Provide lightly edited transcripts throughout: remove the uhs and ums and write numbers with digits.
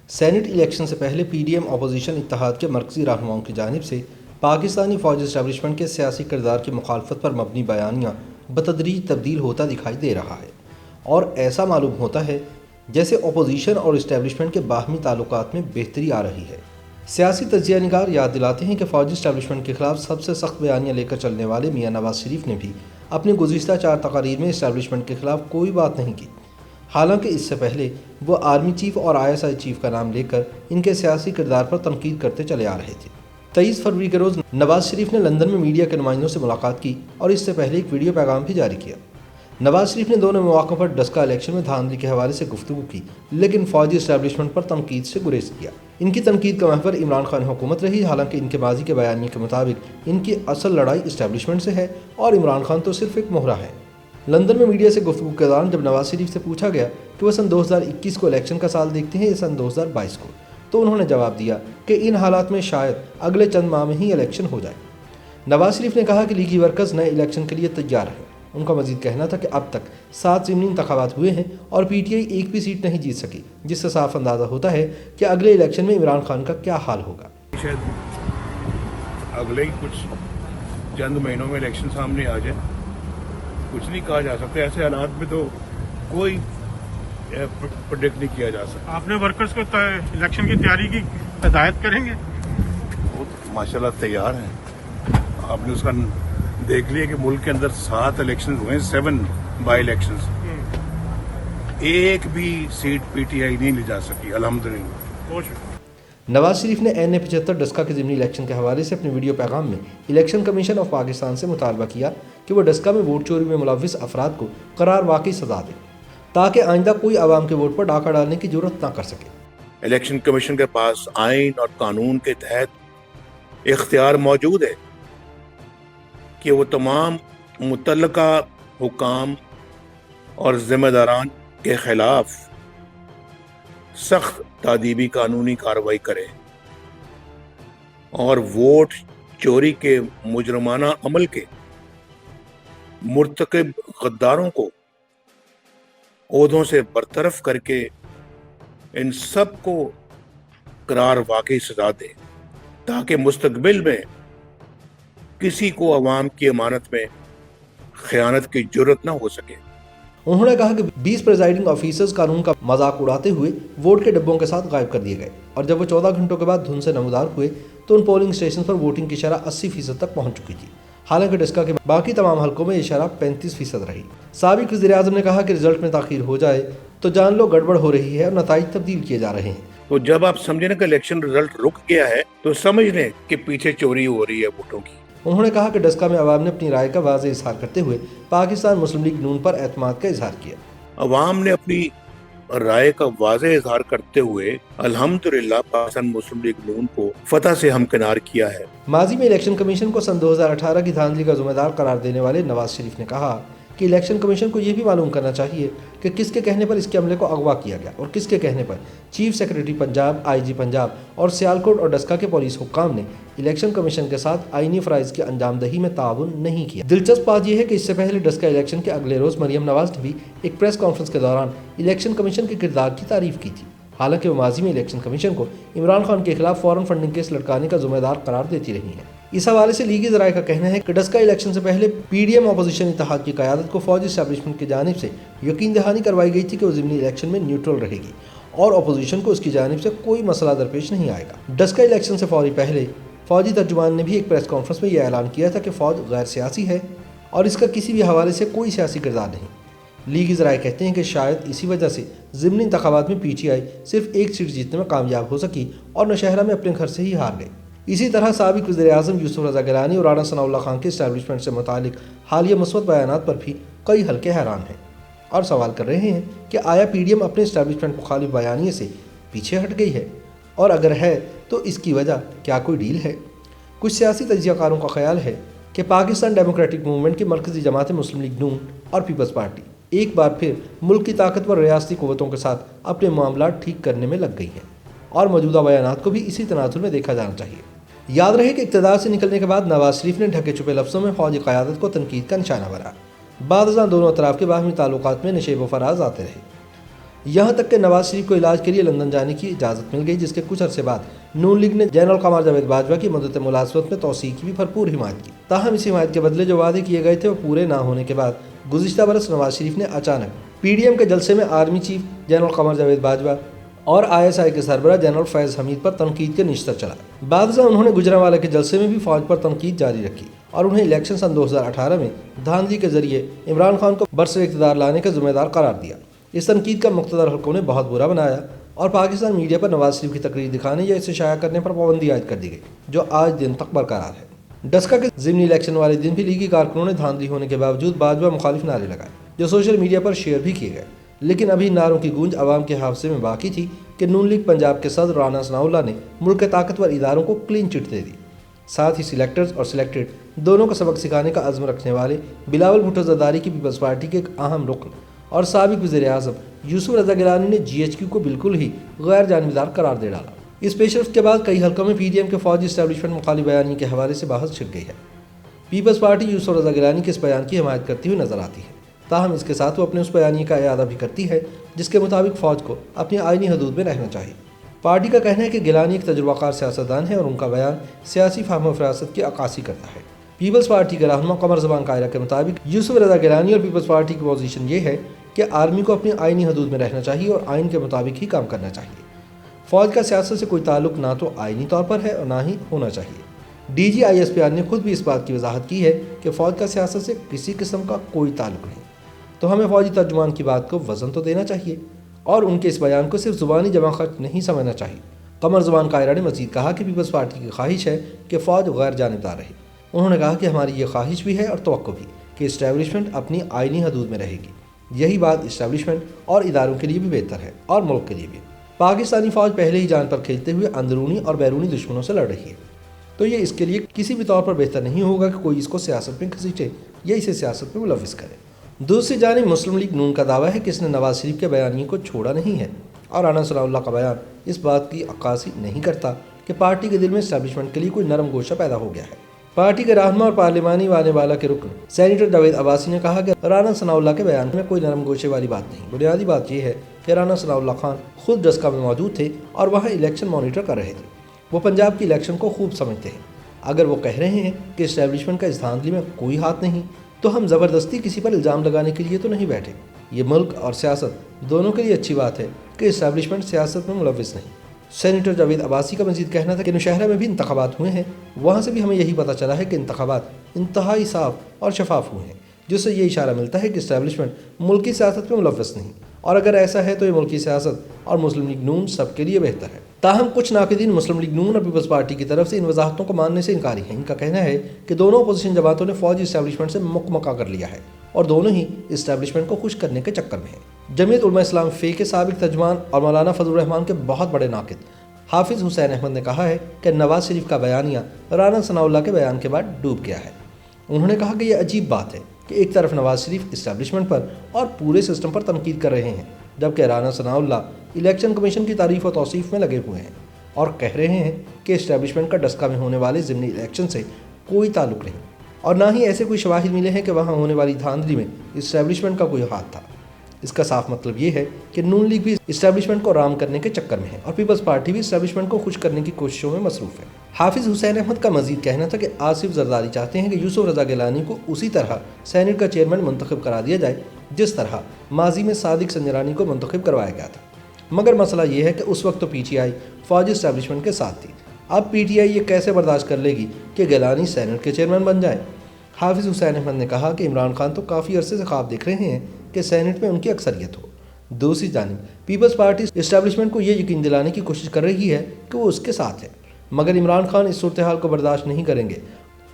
Saint election سے پہلے P D M opposition اتحاد کے مرکزی رہنماؤں کی جانب سے پاکستانی فوجی اسٹیبلشمنٹ کے سیاسی کردار کی مخالفت پر مبنی بیانیہ بتدریج تبدیل ہوتا دکھائی دے رہا ہے، اور ایسا معلوم ہوتا ہے جیسے اپوزیشن اور اسٹیبلشمنٹ کے باہمی تعلقات میں بہتری آ رہی ہے۔ سیاسی تجزیہ نگار یاد دلاتے ہیں کہ فوجی اسٹیبلشمنٹ کے خلاف سب سے سخت بیانیہ لے کر چلنے والے میاں نواز شریف نے بھی اپنی گزشتہ 4 تقاریر میں اسٹیبلشمنٹ کے خلاف کوئی بات نہیں کی، حالانکہ اس سے پہلے وہ آرمی چیف اور آئی ایس آئی چیف کا نام لے کر ان کے سیاسی کردار پر تنقید کرتے چلے آ رہے تھے۔ 23 فروری کے روز نواز شریف نے لندن میں میڈیا کے نمائندوں سے ملاقات کی اور اس سے پہلے ایک ویڈیو پیغام بھی جاری کیا۔ نواز شریف نے دونوں مواقع پر ڈسکا الیکشن میں دھاندلی کے حوالے سے گفتگو کی، لیکن فوجی اسٹیبلشمنٹ پر تنقید سے گریز کیا۔ ان کی تنقید کا محور عمران خان حکومت رہی، حالانکہ ان کے ماضی کے بیانیے کے مطابق ان کی اصل لڑائی اسٹیبلشمنٹ سے ہے اور عمران خان تو صرف ایک مہرہ ہے۔ لندن میں میڈیا سے گفتگو کے دوران جب نواز شریف سے پوچھا گیا کہ وہ سن 2021 کو الیکشن کا سال دیکھتے ہیں یا سن 2022 کو، تو انہوں نے جواب دیا کہ ان حالات میں شاید اگلے چند ماہ میں ہی الیکشن ہو جائے۔ نواز شریف نے کہا کہ لیگی ورکرز نئے الیکشن کے لیے تیار ہیں۔ ان کا مزید کہنا تھا کہ اب تک 7 ضمنی انتخابات ہوئے ہیں اور پی ٹی آئی ایک بھی سیٹ نہیں جیت سکی، جس سے صاف اندازہ ہوتا ہے کہ اگلے الیکشن میں عمران خان کا کیا حال ہوگا۔ شاید اگلے ہی کچھ چند مہینوں میں الیکشن سامنے آ جائے، کچھ نہیں کہا جا سکتا، ایسے حالات میں تو کوئی پریڈکٹ نہیں کیا جا سکتا۔ آپ نے ورکرز کو الیکشن کی تیاری کی ہدایت کریں گے؟ وہ ماشاء اللہ تیار ہیں۔ آپ نے اس کا دیکھ لیا کہ ملک کے اندر 7 الیکشن ہوئے ہیں، 7 بائی الیکشنز، ایک بھی سیٹ پی ٹی آئی نہیں لے جا سکی الحمدللہ۔ نواز شریف نے این اے 75 ڈسکا کے ضمنی الیکشن کے حوالے سے اپنے ویڈیو پیغام میں الیکشن کمیشن آف پاکستان سے مطالبہ کیا کہ وہ ڈسکا میں ووٹ چوری میں ملوث افراد کو قرار واقعی سزا دے، تاکہ آئندہ کوئی عوام کے ووٹ پر ڈاکہ ڈالنے کی جرات نہ کر سکے۔ الیکشن کمیشن کے پاس آئین اور قانون کے تحت اختیار موجود ہے کہ وہ تمام متعلقہ حکام اور ذمہ داران کے خلاف سخت تادیبی قانونی کارروائی کرے اور ووٹ چوری کے مجرمانہ عمل کے مرتکب غداروں کو عہدوں سے برطرف کر کے ان سب کو قرار واقعی سزا دے، تاکہ مستقبل میں کسی کو عوام کی امانت میں خیانت کی جرت نہ ہو سکے۔ انہوں نے کہا کہ 20 پریزائڈنگ آفیسرز قانون کا مذاق اڑاتے ہوئے ووٹ کے ڈبوں کے ساتھ غائب کر دیے گئے، اور جب وہ 14 گھنٹوں کے بعد دھند سے نمودار ہوئے تو ان پولنگ اسٹیشن پر ووٹنگ کی شرح 80% تک پہنچ چکی تھی، حالانکہ ڈسکا کے باقی تمام حلقوں میں یہ شرح 35% رہی۔ سابق وزیر اعظم نے کہا کہ رزلٹ میں تاخیر ہو جائے تو جان لو گڑبڑ ہو رہی ہے اور نتائج تبدیل کیے جا رہے ہیں۔ تو جب آپ سمجھیں نا کہ الیکشن رزلٹ رک گیا ہے تو سمجھ لیں کہ پیچھے چوری ہو رہی ہے ووٹوں کی۔ انہوں نے کہا کہ ڈسکا میں عوام نے اپنی رائے کا واضح اظہار کرتے ہوئے پاکستان مسلم لیگ نون پر اعتماد کا اظہار کیا۔ عوام نے اپنی رائے کا واضح اظہار کرتے ہوئے الحمدللہ پاکستان مسلم لیگ نون کو فتح سے ہمکنار کیا ہے۔ ماضی میں الیکشن کمیشن کو سن 2018 کی دھاندلی کا ذمہ دار قرار دینے والے نواز شریف نے کہا کہ الیکشن کمیشن کو یہ بھی معلوم کرنا چاہیے کہ کس کے کہنے پر اس کے عملے کو اغوا کیا گیا اور کس کے کہنے پر چیف سیکرٹری پنجاب، آئی جی پنجاب اور سیالکوٹ اور ڈسکا کے پولیس حکام نے الیکشن کمیشن کے ساتھ آئینی فرائض کی انجام دہی میں تعاون نہیں کیا۔ دلچسپ بات یہ ہے کہ اس سے پہلے ڈسکا الیکشن کے اگلے روز مریم نواز نے بھی ایک پریس کانفرنس کے دوران الیکشن کمیشن کے کردار کی تعریف کی تھی، حالانکہ وہ ماضی میں الیکشن کمیشن کو عمران خان کے خلاف فورن فنڈنگ کیس لڑکانے کا ذمہ دار قرار دیتی رہی ہیں۔ اس حوالے سے لیگی ذرائع کا کہنا ہے کہ ڈسکا الیکشن سے پہلے پی ڈی ایم اپوزیشن اتحاد کی قیادت کو فوجی اسٹیبلشمنٹ کی جانب سے یقین دہانی کروائی گئی تھی کہ وہ ضمنی الیکشن میں نیوٹرل رہے گی اور اپوزیشن کو اس کی جانب سے کوئی مسئلہ درپیش نہیں آئے گا۔ ڈسکا الیکشن سے فوری پہلے فوجی ترجمان نے بھی ایک پریس کانفرنس میں یہ اعلان کیا تھا کہ فوج غیر سیاسی ہے اور اس کا کسی بھی حوالے سے کوئی سیاسی کردار نہیں۔ لیگی ذرائع کہتے ہیں کہ شاید اسی وجہ سے ضمنی انتخابات میں پی ٹی آئی صرف ایک سیٹ جیتنے میں کامیاب ہو سکی اور نوشہرہ میں اپنے گھر سے ہی ہار گئی۔ اسی طرح سابق وزیر اعظم یوسف رضا گیلانی اور رانا ثناء اللہ خان کے اسٹیبلشمنٹ سے متعلق حالیہ مثبت بیانات پر بھی کئی حلقے حیران ہیں اور سوال کر رہے ہیں کہ آیا پی ڈی ایم اپنے اسٹیبلشمنٹ مخالف بیانیے سے پیچھے ہٹ گئی ہے، اور اگر ہے تو اس کی وجہ کیا کوئی ڈیل ہے؟ کچھ سیاسی تجزیہ کاروں کا خیال ہے کہ پاکستان ڈیموکریٹک موومنٹ کی مرکزی جماعت مسلم لیگ نون اور پیپلز پارٹی ایک بار پھر ملک کی طاقتور ریاستی قوتوں کے ساتھ اپنے معاملات ٹھیک کرنے میں لگ گئی ہیں، اور موجودہ بیانات کو بھی اسی تناظر میں دیکھا جانا چاہیے۔ یاد رہے کہ اقتدار سے نکلنے کے بعد نواز شریف نے ڈھکے چھپے لفظوں میں فوجی قیادت کو تنقید کا نشانہ بنا، بعد ازاں دونوں اطراف کے باہمی تعلقات میں نشیب و فراز آتے رہے۔ یہاں تک کہ نواز شریف کو علاج کے لیے لندن جانے کی اجازت مل گئی، جس کے کچھ عرصے بعد نون لیگ نے جنرل قمر جاوید باجوہ کی مدت ملازمت میں توسیع کی بھی بھرپور حمایت کی۔ تاہم اس حمایت کے بدلے جو وعدے کیے گئے تھے وہ پورے نہ ہونے کے بعد گزشتہ برس نواز شریف نے اچانک پی ڈی ایم کے جلسے میں army chief general Qamar Javed Bajwa اور ISI کے سربراہ جنرل فیض حمید پر تنقید کے نشتر چلائے۔ بعد ازاں انہوں نے گجرانوالہ کے جلسے میں بھی فوج پر تنقید جاری رکھی اور انہیں الیکشن سن 2018 میں دھاندلی کے ذریعے عمران خان کو برسر اقتدار لانے کا ذمہ دار قرار دیا۔ اس تنقید کا مقتدر حلقوں نے بہت برا بنایا اور پاکستان میڈیا پر نواز شریف کی تقریر دکھانے یا اسے شائع کرنے پر پابندی عائد کر دی گئی، جو آج دن تک برقرار ہے۔ ڈسکا کے ضمنی الیکشن والے دن بھی لیگی کارکنوں نے دھاندلی ہونے کے باوجود باجوہ مخالف نعرے لگائے، جو سوشل میڈیا پر شیئر بھی کیے گئے، لیکن ابھی نعروں کی گونج عوام کے حافظے میں باقی تھی کہ نون لیگ پنجاب کے صدر رانا ثناءاللہ نے ملک کے طاقتور اداروں کو کلین چٹ دے دی۔ ساتھ ہی سلیکٹرز اور سلیکٹڈ دونوں کو سبق سکھانے کا عزم رکھنے والے بلاول بھٹو زرداری کی پیپلز پارٹی کے ایک اہم رکن اور سابق وزیر اعظم یوسف رضا گیلانی نے GHQ کو بالکل ہی غیر جانبدار قرار دے ڈالا۔ اس پیش رفت کے بعد کئی حلقوں میں PDM کے فوجی اسٹیبلشمنٹ مخالف بیانیے کے حوالے سے بحث چھڑ گئی ہے۔ پیپلز پارٹی یوسف رضا گیلانی کے اس بیان کی حمایت کرتی ہوئی نظر آتی ہے، تاہم اس کے ساتھ وہ اپنے اس بیانیے کا اعادہ بھی کرتی ہے جس کے مطابق فوج کو اپنی آئینی حدود میں رہنا چاہیے۔ پارٹی کا کہنا ہے کہ گیلانی ایک تجربہ کار سیاستدان ہے اور ان کا بیان سیاسی فہم و فراست کی عکاسی کرتا ہے۔ پیپلز پارٹی کے رہنما قمر زمان قائرہ کے مطابق یوسف رضا گیلانی اور پیپلز پارٹی کی پوزیشن یہ ہے کہ آرمی کو اپنی آئینی حدود میں رہنا چاہیے اور آئین کے مطابق ہی کام کرنا چاہیے۔ فوج کا سیاست سے کوئی تعلق نہ تو آئینی طور پر ہے اور نہ ہی ہونا چاہیے۔ DG ISPR نے خود بھی اس بات کی وضاحت کی ہے کہ فوج کا سیاست سے کسی قسم کا کوئی تعلق نہیں، تو ہمیں فوجی ترجمان کی بات کو وزن تو دینا چاہیے اور ان کے اس بیان کو صرف زبانی جمع خرچ نہیں سمجھنا چاہیے۔ قمر زمان قائرہ نے مزید کہا کہ پیپلز پارٹی کی خواہش ہے کہ فوج غیر جانبدار رہے۔ انہوں نے کہا کہ ہماری یہ خواہش بھی ہے اور توقع بھی کہ اسٹیبلشمنٹ اپنی آئینی حدود میں رہے گی۔ یہی بات اسٹیبلشمنٹ اور اداروں کے لیے بھی بہتر ہے اور ملک کے لیے بھی۔ پاکستانی فوج پہلے ہی جان پر کھیلتے ہوئے اندرونی اور بیرونی دشمنوں سے لڑ رہی ہے، تو یہ اس کے لیے کسی بھی طور پر بہتر نہیں ہوگا کہ کوئی اس کو سیاست میں گھسیٹے یا اسے سیاست میں ملوث کرے۔ دوسری جانب مسلم لیگ نون کا دعویٰ ہے کہ اس نے نواز شریف کے بیانیے کو چھوڑا نہیں ہے اور رانا ثناءاللہ کا بیان اس بات کی عکاسی نہیں کرتا کہ پارٹی کے دل میں اسٹیبلشمنٹ کے لیے کوئی نرم گوشہ پیدا ہو گیا ہے۔ پارٹی کے رہنما اور پارلیمانی وانے والا کے رکن سینیٹر جاوید عباسی نے کہا کہ رانا ثناءاللہ کے بیان میں کوئی نرم گوشے والی بات نہیں۔ بنیادی بات یہ ہے کہ رانا ثناءاللہ خان خود ڈسکا میں موجود تھے اور وہاں الیکشن مانیٹر کر رہے تھے۔ وہ پنجاب کی الیکشن کو خوب سمجھتے ہیں۔ اگر وہ کہہ رہے ہیں کہ اسٹیبلشمنٹ کا اس دھاندلی میں کوئی ہاتھ نہیں، تو ہم زبردستی کسی پر الزام لگانے کے لیے تو نہیں بیٹھے۔ یہ ملک اور سیاست دونوں کے لیے اچھی بات ہے کہ اسٹیبلشمنٹ سیاست میں ملوث نہیں۔ سینیٹر جاوید عباسی کا مزید کہنا تھا کہ نوشہرہ میں بھی انتخابات ہوئے ہیں، وہاں سے بھی ہمیں یہی پتہ چلا ہے کہ انتخابات انتہائی صاف اور شفاف ہوئے ہیں، جس سے یہ اشارہ ملتا ہے کہ اسٹیبلشمنٹ ملکی سیاست میں ملوث نہیں، اور اگر ایسا ہے تو یہ ملکی سیاست اور مسلم لیگ نون سب کے لیے بہتر ہے۔ تاہم کچھ ناقدین مسلم لیگ نون اور پیپلز پارٹی کی طرف سے ان وضاحتوں کو ماننے سے انکاری ہیں۔ ان کا کہنا ہے کہ دونوں اپوزیشن جماعتوں نے فوجی اسٹیبلشمنٹ سے مکمکا کر لیا ہے اور دونوں ہی اسٹیبلشمنٹ کو خوش کرنے کے چکر میں ہیں۔ جمعیت علماء اسلام فے کے سابق ترجمان اور مولانا فضل الرحمان کے بہت بڑے ناقد حافظ حسین احمد نے کہا ہے کہ نواز شریف کا بیانیہ رانا ثناءاللہ کے بیان کے بعد ڈوب گیا ہے۔ انہوں نے کہا کہ یہ عجیب بات ہے کہ ایک طرف نواز شریف اسٹیبلشمنٹ پر اور پورے سسٹم پر تنقید کر رہے ہیں، جبکہ رانا ثناءاللہ الیکشن کمیشن کی تعریف و توصیف میں لگے ہوئے ہیں اور کہہ رہے ہیں کہ اسٹیبلشمنٹ کا ڈسکا میں ہونے والے ضمنی الیکشن سے کوئی تعلق نہیں، اور نہ ہی ایسے کوئی شواہد ملے ہیں کہ وہاں ہونے والی دھاندلی میں اسٹیبلشمنٹ کا کوئی ہاتھ تھا۔ اس کا صاف مطلب یہ ہے کہ نون لیگ بھی اسٹیبلشمنٹ کو رام کرنے کے چکر میں ہے اور پیپلز پارٹی بھی اسٹیبلشمنٹ کو خوش کرنے کی کوششوں میں مصروف ہے۔ حافظ حسین احمد کا مزید کہنا تھا کہ آصف زرداری چاہتے ہیں کہ یوسف رضا گیلانی کو اسی طرح سینیٹ کا چیئرمین منتخب کرا دیا جائے جس طرح ماضی میں صادق سنجرانی کو منتخب کروایا گیا تھا، مگر مسئلہ یہ ہے کہ اس وقت تو PTI فوجی اسٹیبلشمنٹ کے ساتھ تھی۔ اب PTI یہ کیسے برداشت کر لے گی کہ گیلانی سینیٹ کے چیئرمین بن جائے؟ حافظ حسین احمد نے کہا کہ عمران خان تو کافی عرصے سے خواب دیکھ رہے ہیں کہ سینیٹ میں ان کی اکثریت ہو۔ دوسری جانب پیپلز پارٹی اسٹیبلشمنٹ کو یہ یقین دلانے کی کوشش کر رہی ہے کہ وہ اس کے ساتھ ہے، مگر عمران خان اس صورتحال کو برداشت نہیں کریں گے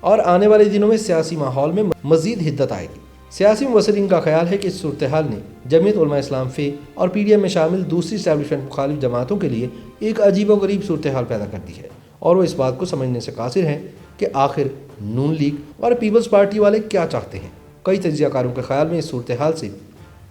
اور آنے والے دنوں میں سیاسی ماحول میں مزید حدت آئے گی۔ سیاسی مبصرین کا خیال ہے کہ اس صورتحال نے جمعیت علماء اسلام فے اور PDM میں شامل دوسری اسٹیبلشمنٹ مخالف جماعتوں کے لیے ایک عجیب و غریب صورتحال پیدا کر دی ہے، اور وہ اس بات کو سمجھنے سے قاصر ہیں کہ آخر نون لیگ اور پیپلز پارٹی والے کیا چاہتے ہیں۔ کئی تجزیہ کاروں کے خیال میں اس صورتحال سے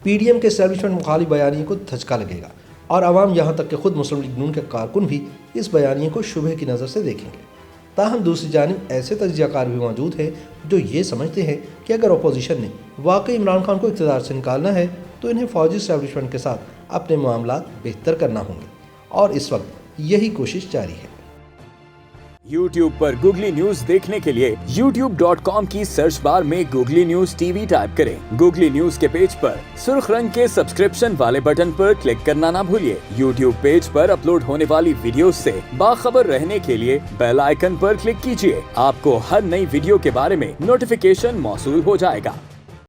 PDM کے اسٹیبلشمنٹ مخالف بیانیے کو دھچکا لگے گا اور عوام یہاں تک کہ خود مسلم لیگ نون کے کارکن بھی اس بیانیے کو شبہ کی نظر سے دیکھیں گے۔ تاہم دوسری جانب ایسے تجزیہ کار بھی موجود ہیں جو یہ سمجھتے ہیں کہ اگر اپوزیشن نے واقعی عمران خان کو اقتدار سے نکالنا ہے تو انہیں فوجی اسٹیبلشمنٹ کے ساتھ اپنے معاملات بہتر کرنا ہوں گے اور اس وقت یہی کوشش جاری ہے۔ YouTube پر گوگلی نیوز دیکھنے کے لیے youtube.com کی سرچ بار میں googly news T V type کریں۔ گوگلی نیوز کے پیج پر سرخ رنگ کے سبسکرپشن والے بٹن پر کلک کرنا نہ بھولیے۔ YouTube پیج پر اپلوڈ ہونے والی ویڈیوز سے باخبر رہنے کے لیے بیل آئیکن پر کلک کیجیے۔ آپ کو ہر نئی ویڈیو کے بارے میں نوٹیفیکیشن موصول ہو جائے گا۔